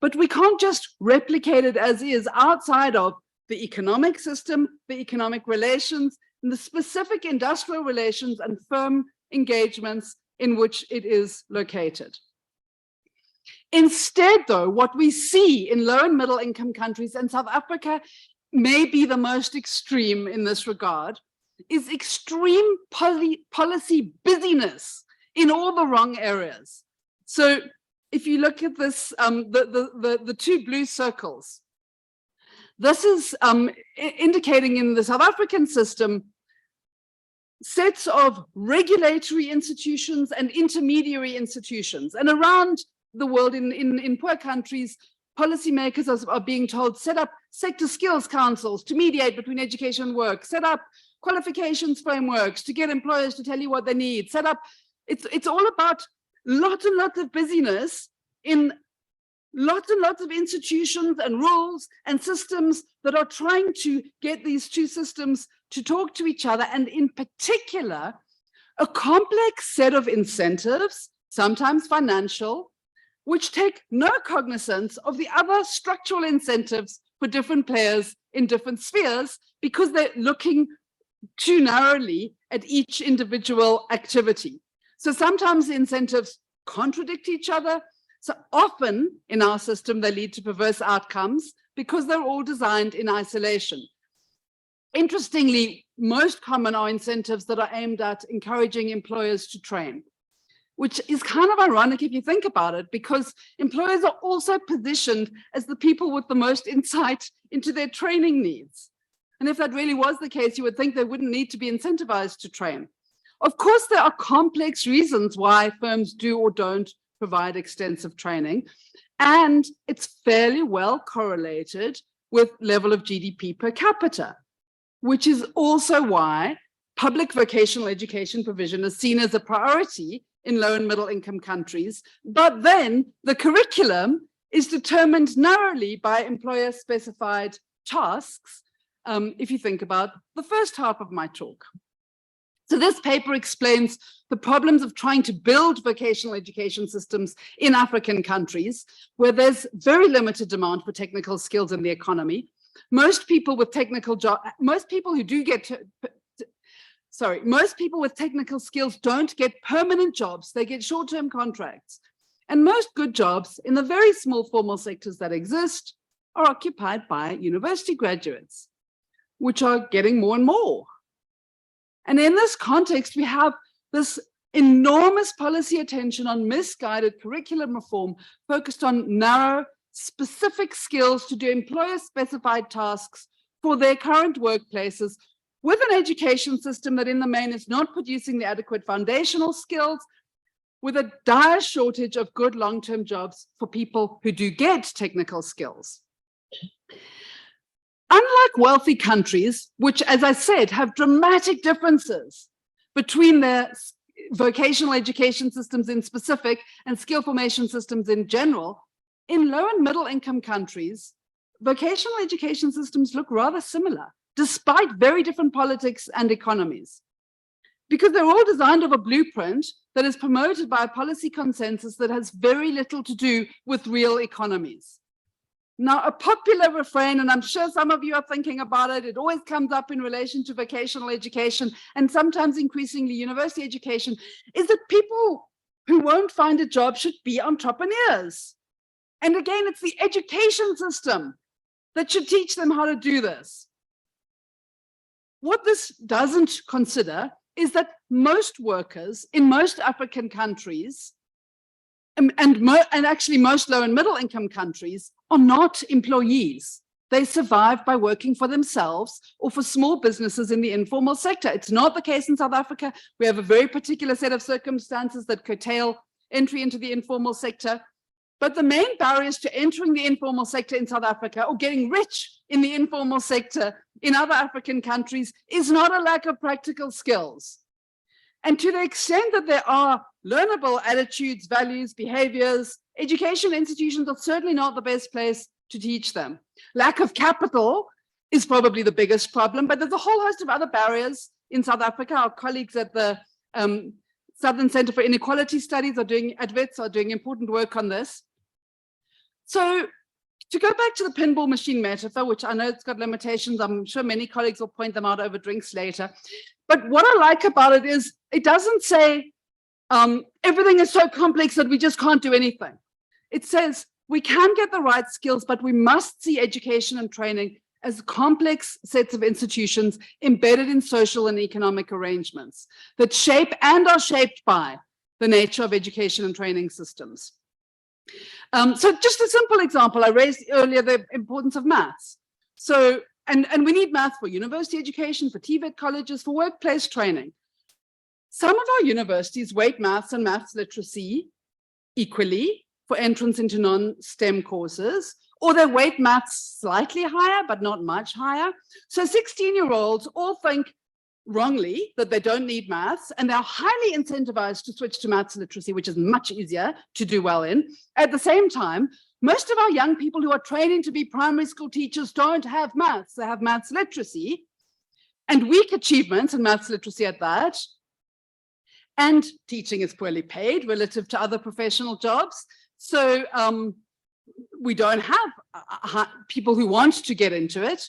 but we can't just replicate it as is outside of the economic system, the economic relations, and the specific industrial relations and firm engagements in which it is located. Instead, though, what we see in low and middle income countries, and South Africa may be the most extreme in this regard, is extreme policy busyness in all the wrong areas. So if you look at this, the two blue circles, this is indicating in the South African system sets of regulatory institutions and intermediary institutions. And around the world in poor countries, policymakers are being told, set up sector skills councils to mediate between education and work, set up qualifications frameworks to get employers to tell you what they need, set up, it's all about lots and lots of busyness in lots and lots of institutions and rules and systems that are trying to get these two systems to talk to each other, and in particular, a complex set of incentives, sometimes financial, which take no cognizance of the other structural incentives for different players in different spheres, because they're looking too narrowly at each individual activity. So sometimes the incentives contradict each other. So often in our system, they lead to perverse outcomes because they're all designed in isolation. Interestingly, most common are incentives that are aimed at encouraging employers to train, which is kind of ironic if you think about it, because employers are also positioned as the people with the most insight into their training needs. And if that really was the case, you would think they wouldn't need to be incentivized to train. Of course, there are complex reasons why firms do or don't provide extensive training, and it's fairly well correlated with level of GDP per capita, which is also why public vocational education provision is seen as a priority in low and middle income countries. But then the curriculum is determined narrowly by employer specified tasks, if you think about the first half of my talk. So this paper explains the problems of trying to build vocational education systems in African countries where there's very limited demand for technical skills in the economy, Most people with technical most people with technical skills don't get permanent jobs. They get short-term contracts. And most good jobs in the very small formal sectors that exist are occupied by university graduates, which are getting more and more. And in this context, we have this enormous policy attention on misguided curriculum reform focused on narrow, specific skills to do employer-specified tasks for their current workplaces, with an education system that in the main is not producing the adequate foundational skills, with a dire shortage of good long-term jobs for people who do get technical skills. Unlike wealthy countries, which, as I said, have dramatic differences between their vocational education systems in specific and skill formation systems in general, in low and middle income countries, vocational education systems look rather similar, despite very different politics and economies, because they're all designed of a blueprint that is promoted by a policy consensus that has very little to do with real economies. Now, a popular refrain, and I'm sure some of you are thinking about it, it always comes up in relation to vocational education and sometimes increasingly university education, is that people who won't find a job should be entrepreneurs. And again, it's the education system that should teach them how to do this. What this doesn't consider is that most workers in most African countries and actually most low and middle income countries are not employees. They survive by working for themselves or for small businesses in the informal sector. It's not the case in South Africa. We have a very particular set of circumstances that curtail entry into the informal sector. But the main barriers to entering the informal sector in South Africa or getting rich in the informal sector in other African countries is not a lack of practical skills. And to the extent that there are learnable attitudes, values, behaviors, education institutions are certainly not the best place to teach them. Lack of capital is probably the biggest problem, but there's a whole host of other barriers in South Africa. Our colleagues at the Southern Center for Inequality Studies at WITS are doing important work on this. So to go back to the pinball machine metaphor, which I know it's got limitations, I'm sure many colleagues will point them out over drinks later. But what I like about it is it doesn't say everything is so complex that we just can't do anything. It says we can get the right skills, but we must see education and training as complex sets of institutions embedded in social and economic arrangements that shape and are shaped by the nature of education and training systems. So just a simple example, I raised earlier the importance of maths. So, and we need math for university education, for TVET colleges, for workplace training. Some of our universities weight maths and maths literacy equally for entrance into non-STEM courses, or they weight maths slightly higher, but not much higher. So 16-year-olds all think wrongly that they don't need maths, and they're highly incentivized to switch to maths literacy, which is much easier to do well in. At the same time, most of our young people who are training to be primary school teachers don't have maths. They have maths literacy and weak achievements in maths literacy at that. And teaching is poorly paid relative to other professional jobs. So we don't have people who want to get into it.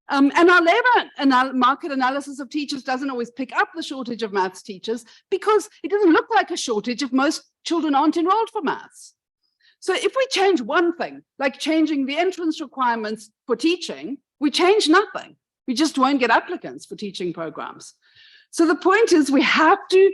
And our labor and our market analysis of teachers doesn't always pick up the shortage of maths teachers, because it doesn't look like a shortage if most children aren't enrolled for maths. So if we change one thing, like changing the entrance requirements for teaching, we change nothing. We just won't get applicants for teaching programs. So the point is we have to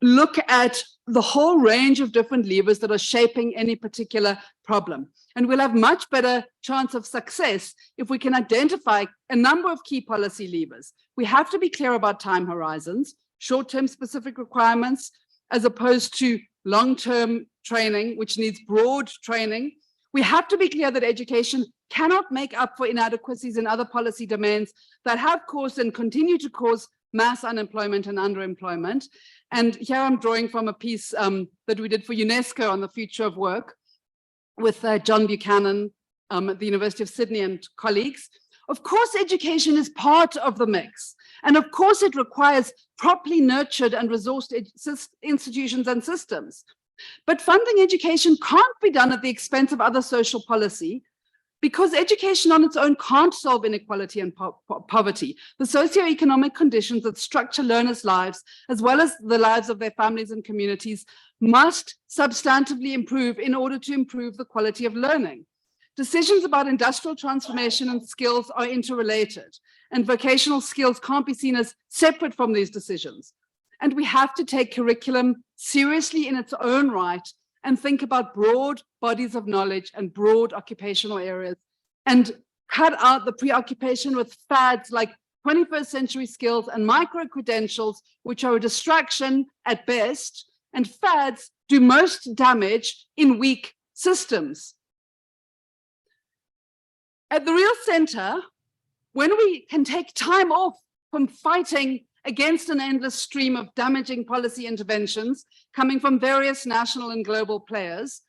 look at the whole range of different levers that are shaping any particular problem. And we'll have much better chance of success if we can identify a number of key policy levers. We have to be clear about time horizons, short-term specific requirements, as opposed to long-term training, which needs broad training. We have to be clear that education cannot make up for inadequacies in other policy domains that have caused and continue to cause mass unemployment and underemployment. And here I'm drawing from a piece that we did for UNESCO on the future of work with John Buchanan at the University of Sydney and colleagues. Of course, education is part of the mix. And of course, it requires properly nurtured and resourced institutions and systems. But funding education can't be done at the expense of other social policy, Because education on its own can't solve inequality and poverty, the socioeconomic conditions that structure learners' lives, as well as the lives of their families and communities, must substantively improve in order to improve the quality of learning. Decisions about industrial transformation and skills are interrelated, and vocational skills can't be seen as separate from these decisions. And we have to take curriculum seriously in its own right and think about broad bodies of knowledge and broad occupational areas, and cut out the preoccupation with fads like 21st century skills and micro-credentials, which are a distraction at best, and fads do most damage in weak systems. At the Real Center, when we can take time off from fighting against an endless stream of damaging policy interventions coming from various national and global players,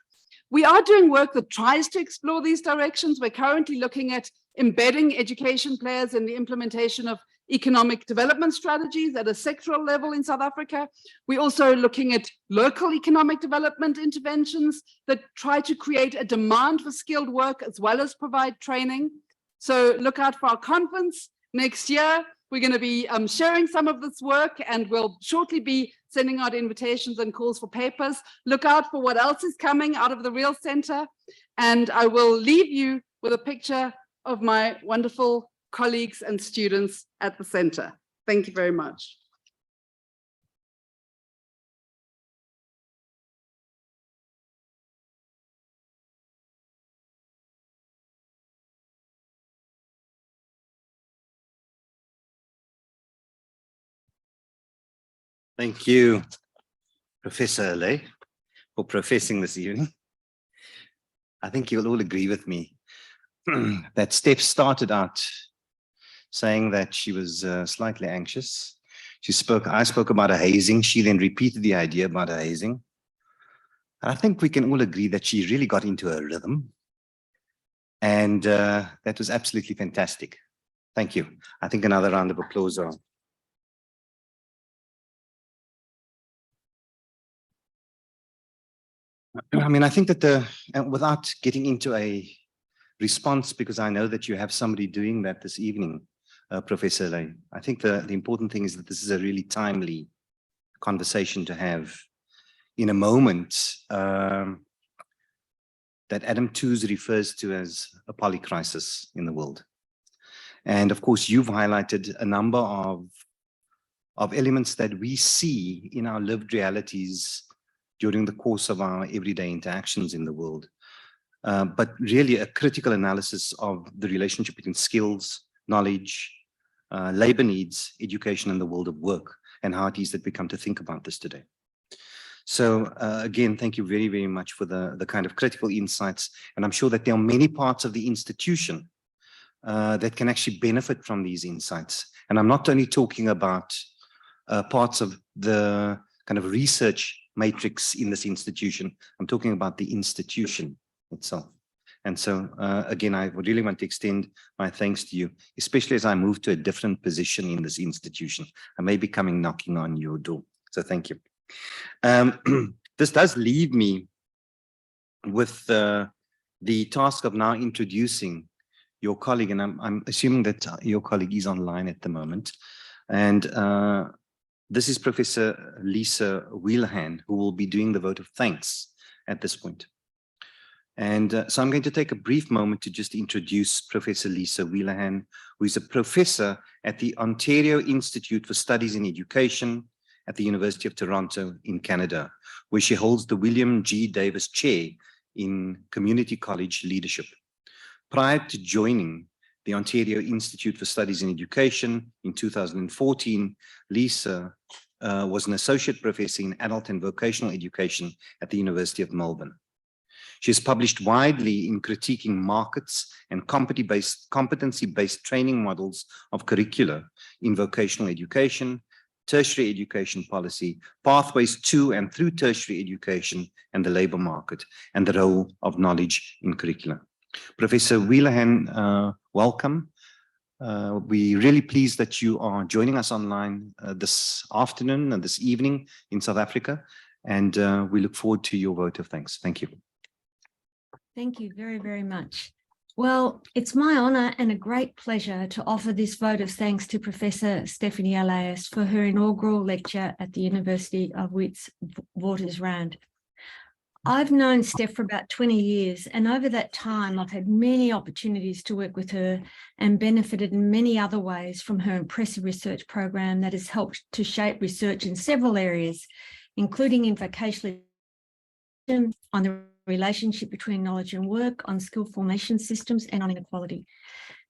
we are doing work that tries to explore these directions. We're currently looking at embedding education players in the implementation of economic development strategies at a sectoral level in South Africa. We're also looking at local economic development interventions that try to create a demand for skilled work as well as provide training. So look out for our conference next year. We're going to be sharing some of this work, and we'll shortly be sending out invitations and calls for papers. Look out for what else is coming out of the Real Center. And I will leave you with a picture of my wonderful colleagues and students at the center. Thank you very much. Thank you, Professor Allais, for professing this evening. I think you'll all agree with me that Steph started out saying that she was slightly anxious. I spoke about a hazing. She then repeated the idea about a hazing. And I think we can all agree that she really got into a rhythm. And that was absolutely fantastic. Thank you. I think another round of applause. I mean, I think that without getting into a response, because I know that you have somebody doing that this evening, Professor Allais, I think the important thing is that this is a really timely conversation to have in a moment that Adam Tooze refers to as a polycrisis in the world. And of course, you've highlighted a number of elements that we see in our lived realities during the course of our everyday interactions in the world. But really a critical analysis of the relationship between skills, knowledge, labor needs, education, and the world of work, and how it is that we come to think about this today. So again, thank you very, very much for the kind of critical insights. And I'm sure that there are many parts of the institution that can actually benefit from these insights. And I'm not only talking about parts of the kind of research matrix in this institution. I'm talking about the institution itself. And so, again, I would really want to extend my thanks to you, especially as I move to a different position in this institution. I may be coming knocking on your door. So thank you. This does leave me with the task of now introducing your colleague, and I'm assuming that your colleague is online at the moment. And this is Professor Lisa Wheelahan, who will be doing the vote of thanks at this point. And so I'm going to take a brief moment to just introduce Professor Lisa Wheelahan, who is a professor at the Ontario Institute for Studies in Education at the University of Toronto in Canada, where she holds the William G. Davis Chair in Community College Leadership. Prior to joining the Ontario Institute for Studies in Education in 2014, Lisa was an associate professor in adult and vocational education at the University of Melbourne. She has published widely in critiquing markets and competency-based training models of curricula in vocational education, tertiary education policy, pathways to and through tertiary education and the labor market, and the role of knowledge in curricula. Professor Wheelahan, welcome. We're really pleased that you are joining us online this afternoon and this evening in South Africa, and we look forward to your vote of thanks. Thank you. Thank you very, very much. Well, it's my honour and a great pleasure to offer this vote of thanks to Professor Stephanie Allais for her inaugural lecture at the University of Witwatersrand. I've known Steph for about 20 years, and over that time, I've had many opportunities to work with her and benefited in many other ways from her impressive research program that has helped to shape research in several areas, including in vocational education, on the relationship between knowledge and work, on skill formation systems, and on inequality.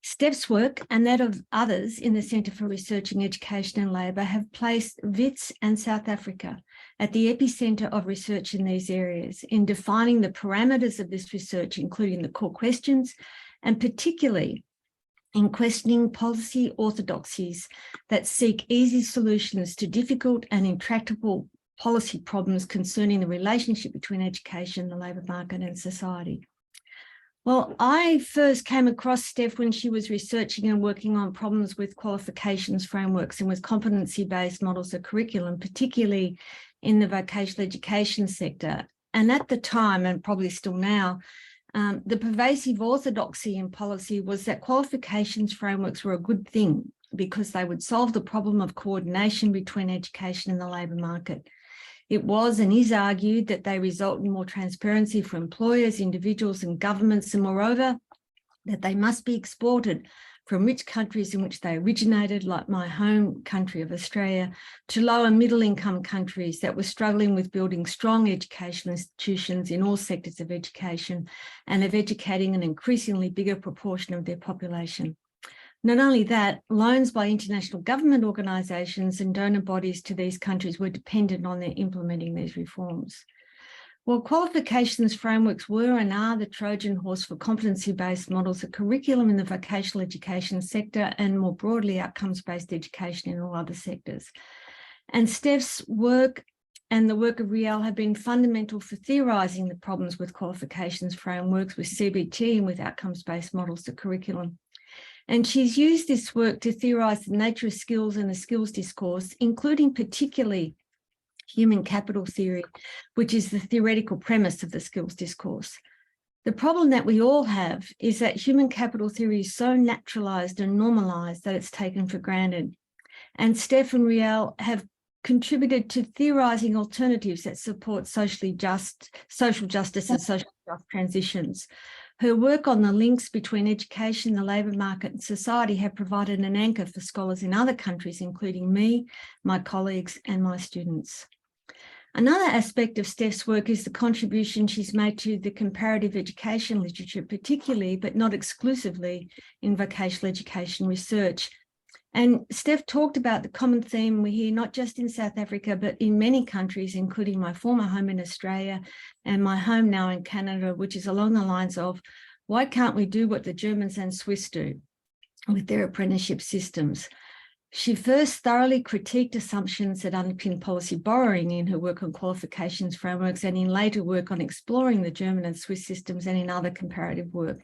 Steph's work and that of others in the Centre for Research in Education and Labour have placed WITS and South Africa at the epicentre of research in these areas, in defining the parameters of this research, including the core questions, and particularly in questioning policy orthodoxies that seek easy solutions to difficult and intractable policy problems concerning the relationship between education, the labour market, and society. Well, I first came across Steph when she was researching and working on problems with qualifications frameworks and with competency-based models of curriculum, particularly in the vocational education sector. And at the time, and probably still now, the pervasive orthodoxy in policy was that qualifications frameworks were a good thing because they would solve the problem of coordination between education and the labour market. It was and is argued that they result in more transparency for employers, individuals and governments, and moreover, that they must be exported from rich countries in which they originated, like my home country of Australia, to lower middle income countries that were struggling with building strong educational institutions in all sectors of education and of educating an increasingly bigger proportion of their population. Not only that, loans by international government organisations and donor bodies to these countries were dependent on their implementing these reforms. Well, qualifications frameworks were and are the Trojan horse for competency-based models of curriculum in the vocational education sector and more broadly outcomes-based education in all other sectors. And Steph's work and the work of Riel have been fundamental for theorising the problems with qualifications frameworks, with CBT and with outcomes-based models of curriculum. And she's used this work to theorise the nature of skills and the skills discourse, including particularly human capital theory, which is the theoretical premise of the skills discourse. The problem that we all have is that human capital theory is so naturalised and normalised that it's taken for granted. And Steph and Riel have contributed to theorising alternatives that support social justice and social just transitions. Her work on the links between education, the labour market and society have provided an anchor for scholars in other countries, including me, my colleagues and my students. Another aspect of Steph's work is the contribution she's made to the comparative education literature, particularly, but not exclusively, in vocational education research. And Steph talked about the common theme we hear not just in South Africa, but in many countries, including my former home in Australia and my home now in Canada, which is along the lines of, why can't we do what the Germans and Swiss do with their apprenticeship systems? She first thoroughly critiqued assumptions that underpin policy borrowing in her work on qualifications frameworks and in later work on exploring the German and Swiss systems and in other comparative work.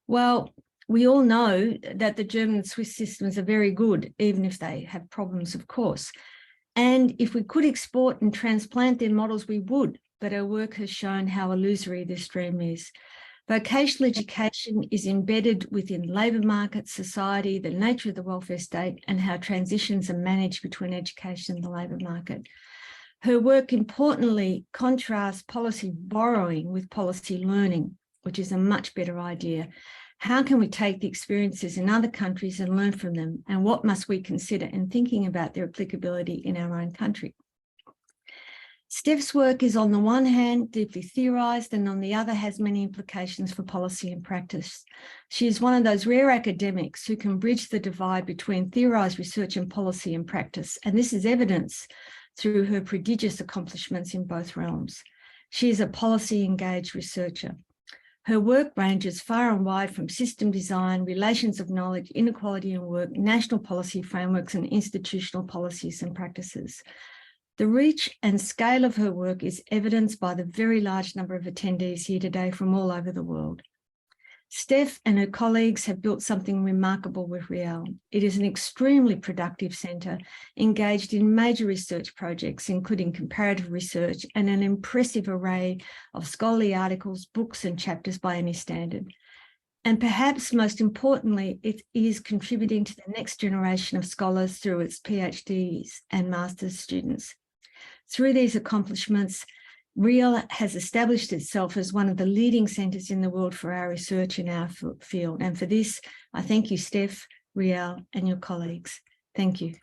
Well, we all know that the German and Swiss systems are very good, even if they have problems, of course. And if we could export and transplant their models, we would, but our work has shown how illusory this dream is. Vocational education is embedded within labour market, society, the nature of the welfare state, and how transitions are managed between education and the labour market. Her work importantly contrasts policy borrowing with policy learning, which is a much better idea. How can we take the experiences in other countries and learn from them? And what must we consider in thinking about their applicability in our own country? Steph's work is on the one hand deeply theorised and on the other has many implications for policy and practice. She is one of those rare academics who can bridge the divide between theorised research and policy and practice, and this is evidenced through her prodigious accomplishments in both realms. She is a policy-engaged researcher. Her work ranges far and wide from system design, relations of knowledge, inequality in work, national policy frameworks, and institutional policies and practices. The reach and scale of her work is evidenced by the very large number of attendees here today from all over the world. Steph and her colleagues have built something remarkable with Riel. It is an extremely productive centre engaged in major research projects, including comparative research and an impressive array of scholarly articles, books and chapters by any standard. And perhaps most importantly, it is contributing to the next generation of scholars through its PhDs and master's students. Through these accomplishments, RIAL has established itself as one of the leading centres in the world for our research in our field. And for this, I thank you, Steph, RIAL, and your colleagues. Thank you.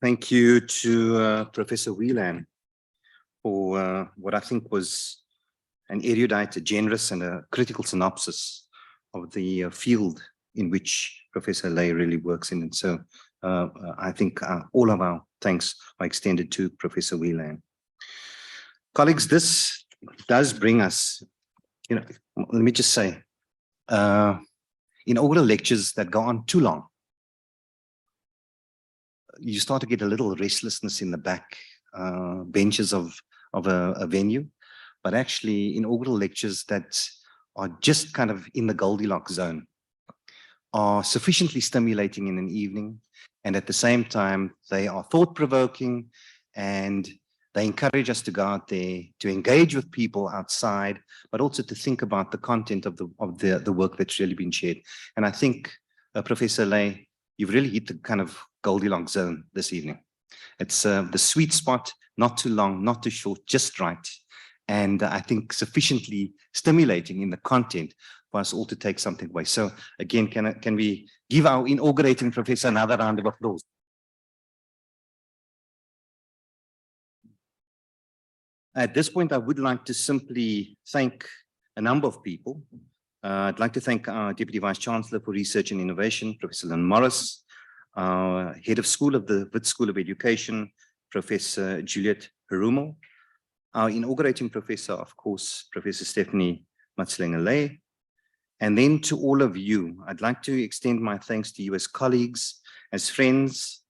Thank you to Professor Whelan for what I think was an erudite, a generous, and a critical synopsis of the field in which Professor Allais really works in. And so I think all of our thanks are extended to Professor Whelan. Colleagues, this does bring us, let me just say, inaugural lectures that go on too long. You start to get a little restlessness in the back benches of a venue, but actually inaugural lectures that are just kind of in the Goldilocks zone are sufficiently stimulating in an evening, and at the same time they are thought-provoking, and they encourage us to go out there to engage with people outside, but also to think about the content of the work that's really been shared. And I think Professor Allais, you've really hit the kind of Goldilocks zone this evening. It's the sweet spot, not too long, not too short, just right. And I think sufficiently stimulating in the content for us all to take something away. So again, can we give our inaugurating professor another round of applause? At this point, I would like to simply thank a number of people. I'd like to thank our Deputy Vice Chancellor for Research and Innovation, Professor Lynn Morris, our Head of School of the Wits School of Education, Professor Juliet Harumo, our inaugurating professor, of course, Professor Stephanie Matseleng Allais, and then to all of you. I'd like to extend my thanks to you as colleagues, as friends,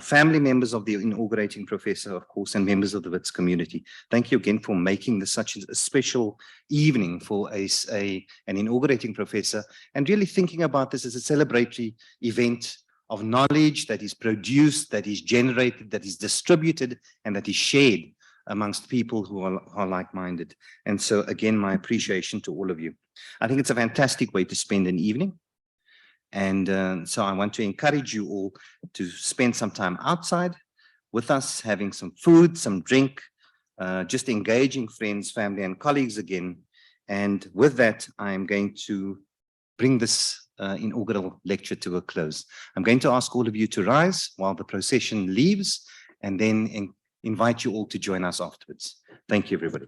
family members of the inaugurating professor, of course, and members of the Wits community. Thank you again for making this such a special evening for an inaugurating professor, and really thinking about this as a celebratory event of knowledge that is produced, that is generated, that is distributed, and that is shared amongst people who are like-minded. And so again, my appreciation to all of you. I think it's a fantastic way to spend an evening. And so I want to encourage you all to spend some time outside with us, having some food, some drink, just engaging friends, family, and colleagues again. And with that, I'm going to bring this inaugural lecture to a close. I'm going to ask all of you to rise while the procession leaves, and then invite you all to join us afterwards. Thank you, everybody.